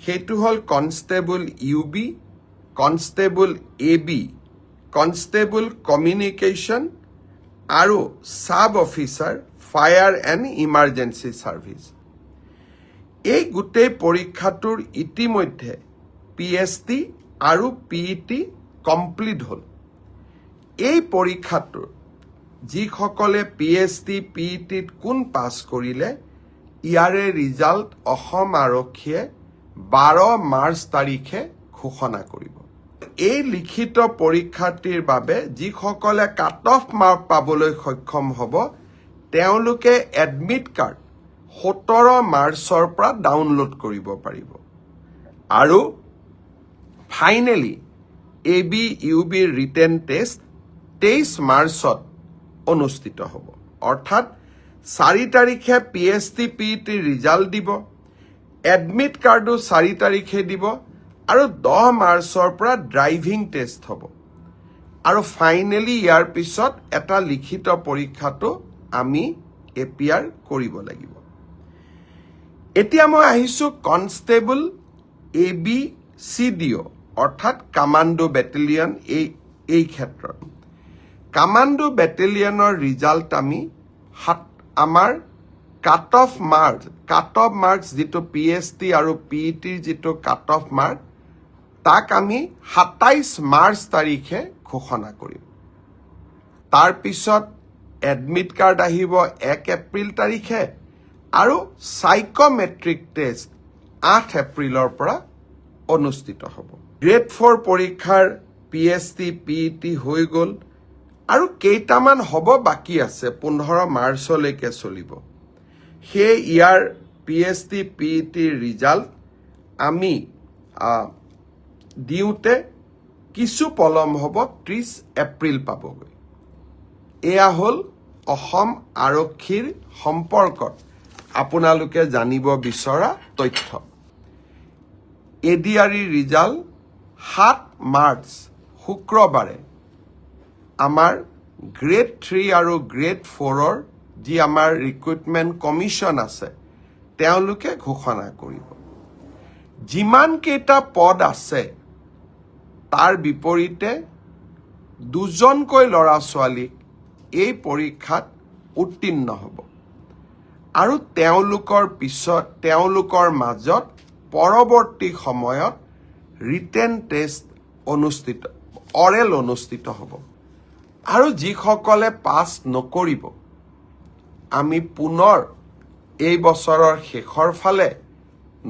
সেইটো হ'ল constable UB, constable AB, constable communication আৰু sub officer fire and emergency service. এই গোটেই পৰীক্ষাটোৰ ইতিমধ্যে PST আৰু PET কমপ্লিট হ'ল। এই পৰীক্ষাটোৰ যিসকলে PST PETত কোন পাছ কৰিলে ইয়াৰে ৰিজাল্ট অসম আৰক্ষীয়ে 12 মাৰ্চ তাৰিখে ঘোষণা কৰিব। এই লিখিত পৰীক্ষাৰ্থীৰ বাবে যিসকলে কাট অফ মাৰ্ক পাবলৈ সক্ষম হ'ব তেওঁলোকে এডমিট কাৰ্ড 17 মাৰ্চৰ পৰা ডাউনলোড কৰিব পাৰিব আৰু finally AB UB written test 23 মাৰ্চত অনুষ্ঠিত হ'ব। অৰ্থাৎ 4 তাৰিখে PST PET ৰিজাল্ট দিব, এডমিট কাৰ্ডো 4 তাৰিখে দিব আৰু 10 মাৰ্চৰ পৰা ড্ৰাইভিং টেষ্ট হ'ব আৰু ফাইনেলি ইয়াৰ পিছত এটা লিখিত পৰীক্ষাটো আমি এপিয়াৰ কৰিব লাগিব। এতিয়া মই আহিছোঁ কনষ্টেবল ABCDO অৰ্থাৎ কামাণ্ডো বেটেলিয়ন এই ক্ষেত্ৰত। কামাণ্ডো বেটেলিয়নৰ ৰিজাল্ট আমি আমাৰ কাট অফ মাৰ্কছ যিটো PST আৰু PETৰ যিটো কাট অফ মাৰ্ক তাক আমি 27 মাৰ্চ তাৰিখে ঘোষণা কৰিম। তাৰপিছত এডমিট কাৰ্ড আহিব 1 এপ্ৰিল তাৰিখে আৰু সাইকোমেট্ৰিক টেষ্ট 8 এপ্ৰিলৰ পৰা অনুষ্ঠিত হ'ব। গ্ৰেড 4 পৰীক্ষাৰ PST PET হৈ গ'ল আৰু কেইটামান হ'ব বাকী আছে, 15 মাৰ্চলৈকে চলিব। সেই ইয়াৰ PST PET ৰিজাল্ট আমি দিওঁতে কিছু পলম হ'ব, 30 এপ্ৰিল পাবগৈ। এয়া হ'ল অসম আৰক্ষীৰ সম্পৰ্কত আপোনালোকে জানিব বিচৰা তথ্য। ADRE ৰিজাল্ট 7 মাৰ্চ শুক্ৰবাৰে আমাৰ গ্ৰেড 3 আৰু গ্ৰেড 4ৰ যি আমাৰ ৰিক্ৰুটমেণ্ট কমিশ্যন আছে তেওঁলোকে ঘোষণা কৰিব। যিমান কেইটা পদ আছে তাৰ বিপৰীতে 2জনকৈ ল'ৰা ছোৱালীক এই পৰীক্ষাত উত্তীৰ্ণ হ'ব আৰু তেওঁলোকৰ মাজত পৰৱৰ্তী সময়ত ৰিটেন টেষ্ট অৰেল অনুষ্ঠিত হ'ব আৰু যিসকলে পাছ নকৰিব আমি পুনৰ এই বছৰৰ শেষৰ ফালে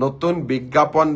নতুন বিজ্ঞাপন